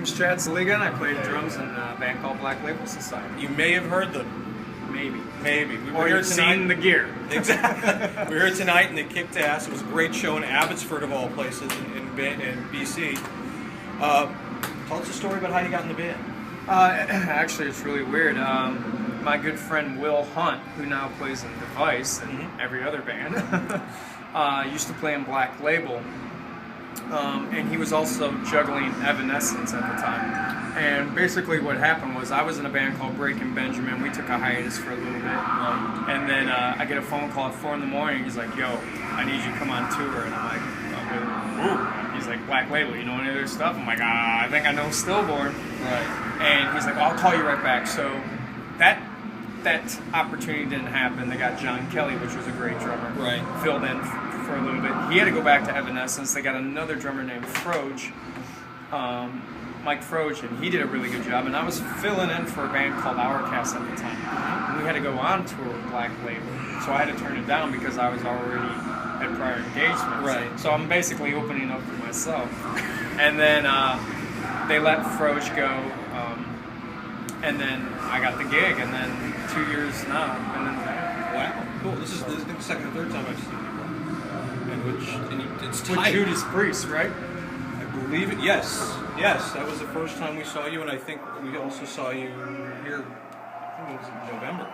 name's Szeliga, and I played drums in a band called Black Label Society. You may have heard them. Maybe. We Or you've seen the gear. Exactly. We're here tonight, and they kicked ass. It was a great show in Abootsford, of all places, in BC. Tell us a story about how you got in the band. Actually, it's really weird. My good friend Will Hunt, who now plays in Device and every other band, used to play in Black Label. And he was also juggling Evanescence at the time. And basically what happened was I was in a band called Breaking Benjamin. We took a hiatus for a little bit. And then I get a phone call at 4 in the morning. He's like, yo, I need you to come on tour. And I'm like, oh, he's like, Black Label, you know any of their stuff? I'm like, I think I know Stillborn. Right. And he's like, I'll call you right back. So that opportunity didn't happen. They got John Kelly, which was a great drummer. Right. Filled in for a little bit. He had to go back to Evanescence. They got another drummer named Froge, Mike Froge, and he did a really good job. And I was filling in for a band called Hourcast at the time. And we had to go on tour with Black Label. So I had to turn it down because I was already at prior engagements. Right. So I'm basically opening up for myself. And then they let Froge go, and then I got the gig, and then 2 years now I've been in the band. Wow. Cool. This is the second or third time I've seen you. It's With tight. Judas Priest, right? I believe it. Yes. That was the first time we saw you, and I think we also saw you here. I think it was in November.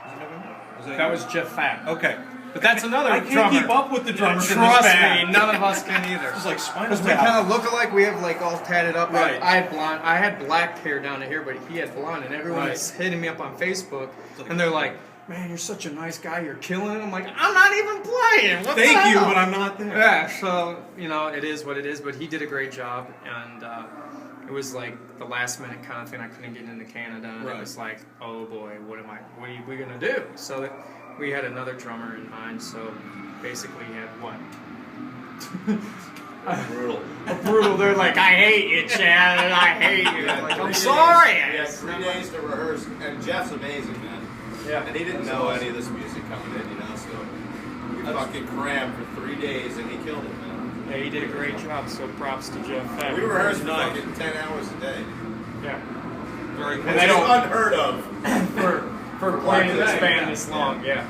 Was it November? That was Jeff Fack. Okay. But that's another I drummer. can't keep up with the drummers in this Trust band. me, none of us can either. It's like Spinal Because we Tap. kind of look alike. We have like all tatted up. Right. I had blonde. I had black hair down to here, but he had blonde, and everyone was hitting me up on Facebook, and they're like, "Man, you're such a nice guy. You're killing it." I'm like, "I'm not even playing. What the Thank you, hell?" but I'm not there. Yeah, so, it is what it is, but he did a great job, and it was like the last minute kind of thing. I couldn't get into Canada, and it was like, oh boy, what are we gonna do? So we had another drummer in mind, so basically he had what? Brutal. They're like, I hate you, Chad, I hate you. Yeah, Like, I'm 3 sorry. days, 3 days to rehearse, and Jeff's amazing, man. Yeah. And he didn't know any of this music coming in, so we fucking crammed for 3 days, and he killed it, man. Yeah, he did a great job, so props to Jeff. We rehearsed for fucking 10 hours a day. Yeah. Very cool. Which is unheard of. for playing this band this long, yeah.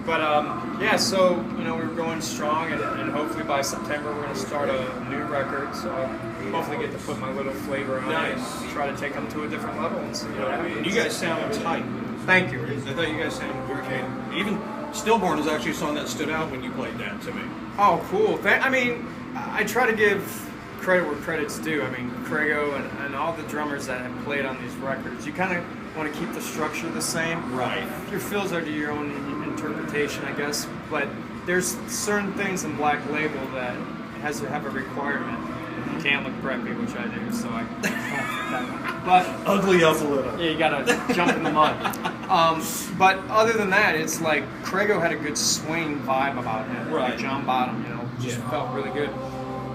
But so we were going strong, and hopefully by September we're going to start a new record. So I'll hopefully get to put my little flavor on it, and try to take them to a different level and see what happens. You guys sound tight. Thank you. I thought you guys sounded very good. Even Stillborn is actually a song that stood out when you played that to me. Oh, cool. I try to give credit where credit's due. I mean, Craigo and all the drummers that have played on these records, you kind of want to keep the structure the same. Right. Your fills are to your own interpretation, I guess, but there's certain things in Black Label that has to have a requirement. You can't look preppy, which I do, so I don't fit that one. But Ugly up a little. yeah, you gotta jump in the mud. But other than that, it's like Craigo had a good swing vibe about him. Right. Like John Bottom, just felt really good.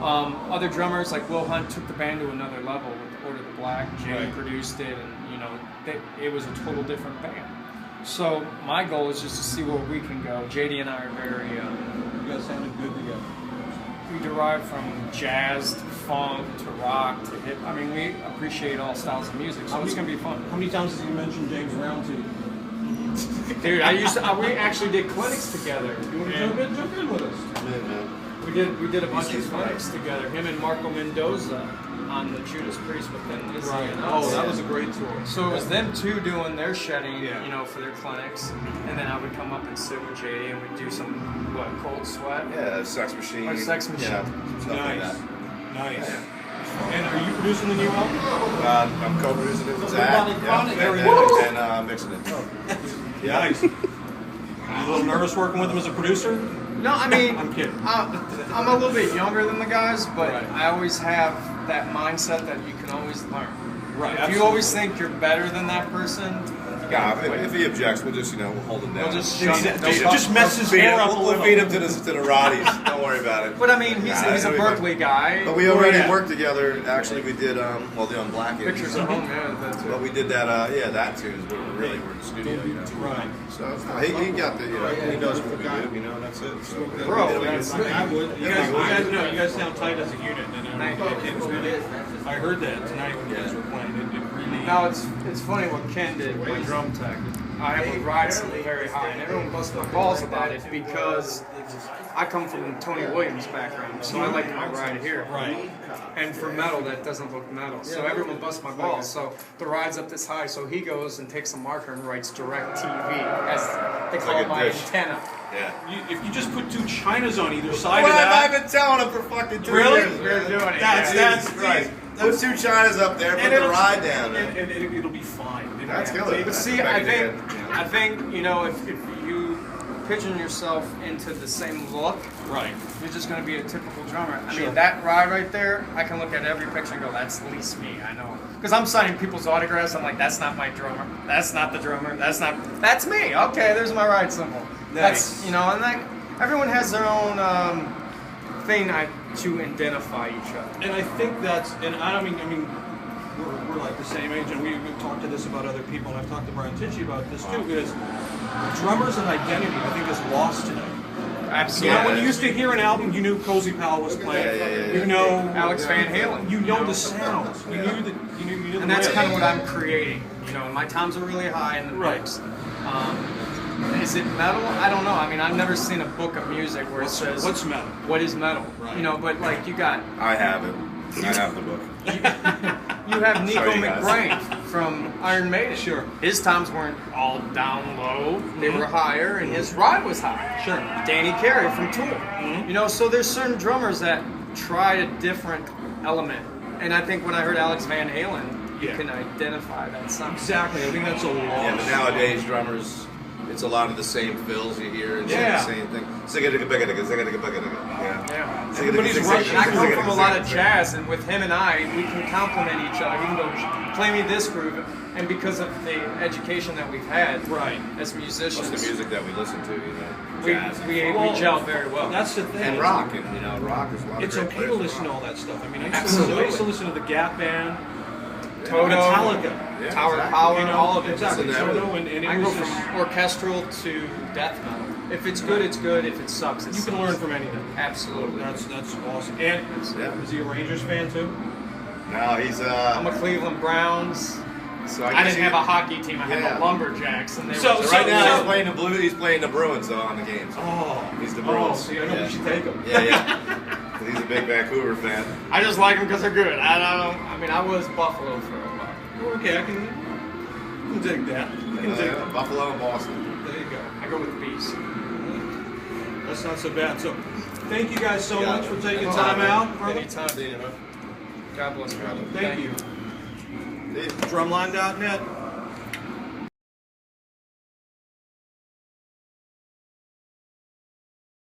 Other drummers like Will Hunt took the band to another level with Order the Black. Jay produced it, and it was a total different band. So my goal is just to see where we can go. JD and I are very. You guys sounded good together. We derive from jazz to funk to rock to hip. I mean, we appreciate all styles of music, so it's gonna be fun. How many times has he mentioned James Brown to you? Dude, we actually did clinics together. You want to jump in with us? We did a bunch of clinics together. Him and Marco Mendoza on the Judas Priest, but then Lizzie and us. Oh, that was a great tour. So it was them two doing their shedding, for their clinics, and then I would come up and sit with JD and we'd do some cold sweat. Yeah, Sex Machine. Or Sex Machine. Yeah, stuff like that. Nice. And are you producing the new album? I'm co-producing it with Zach. And mixing it. Nice. You a little nervous working with him as a producer? No, I mean, I'm kidding. I'm a little bit younger than the guys, but Right. I always have that mindset that you can always learn. Right. If you always think you're better than that person, Yeah, if he objects, we'll just we'll hold him down. We'll just shut it. Just mess his hair up a We'll little. feed him to the Rotties. Don't worry about it. But I mean, he's a Berkeley guy. But we already worked together. Actually, we did the Unblack. Pictures of home, yeah, that's But we did that. That too is where we're in the studio. Right. So he got the. He knows what we do. That's it. So, Bro, I would. You guys know. You guys sound tight as a unit. And I heard that tonight when you guys were playing. It really. Now it's funny what Ken did with drum tech. I would ride something very high, and everyone busts my balls about it because I come from Tony Williams' background, so I like my ride here. Right. And for metal, that doesn't look metal. So everyone busts my balls. So the ride's up this high, so he goes and takes a marker and writes direct TV, as they call like a my dish. antenna. Yeah. If you just put two Chinas on either side Well, of that. I've been telling him for fucking 2 Really? years. We're doing it. That's Jesus Christ. Put two Chinas up there, put the ride down. And it'll be fine. That's killer. But see, I think if you pigeon yourself into the same look, Right. you're just going to be a typical drummer. I mean, that ride right there, I can look at every picture and go, that's at least me, I know. Because I'm signing people's autographs, I'm like, that's not my drummer. That's not the drummer. That's me. Okay, there's my ride symbol. Nice. That's, and then everyone has their own thing to identify each other. And I think that's, and I mean, we're like the same age, and we've talked to this about other people, and I've talked to Brian Tichy about this too, is drummers and identity, I think, is lost today. Absolutely. When you used to hear an album, you knew Cozy Powell was playing. You know Alex Van Halen. You know the sounds. You knew the And that's riff. kind of what I'm creating. My toms are really high in the mix. Is it metal? I don't know. I mean, I've never seen a book of music where it says What's metal? what is metal. Right. But like you got I have it. I have the book. you have Nico Sorry, guys. Mm-hmm. McBrain from Iron Maiden. Sure. His toms weren't all down low; they were higher, and his ride was high. Sure. Danny Carey from Tool. So there's certain drummers that try a different element, and I think when I heard Alex Van Halen, you can identify that sound. Exactly. I think that's a loss. Yeah, but nowadays drummers, it's a lot of the same fills you hear and the same thing. Yeah. Everybody's rushing. I come from a lot of jazz, and with him and I, we can complement each other. He can go, play me this groove, and because of the education that we've had as musicians, Plus the music that we listen to, jazz. we gel very well. That's the thing. And rock, and rock is a lot It's of great okay to players listen in to rock. all that stuff. I mean, I Absolutely. used to listen to the Gap Band, Toto, Metallica, Yeah, Tower exactly. Power, all of it. Exactly. Listen to Toto, and it I go was from just, orchestral to death metal. If it's good, it's good. If it sucks, it you sucks. can learn from anything. Absolutely. That's awesome. And is he a Rangers fan too? No, he's I'm a Cleveland Browns. So I didn't have a hockey team. I had the Lumberjacks, and they So- were So right now he's playing the Blues. He's playing the Bruins though on the games. Oh, He's the Bruins. See, I know we should take him. Yeah. He's a big Vancouver fan. I just like them because they're good. I mean, I was Buffalo for a while. Okay, I can dig that. I can dig that. Buffalo and Boston. There you go. I go with the Bees. That's not so bad. So, thank you guys so Yeah. much for taking time out. brother. Anytime. God bless you. Thank you. Drumline.net.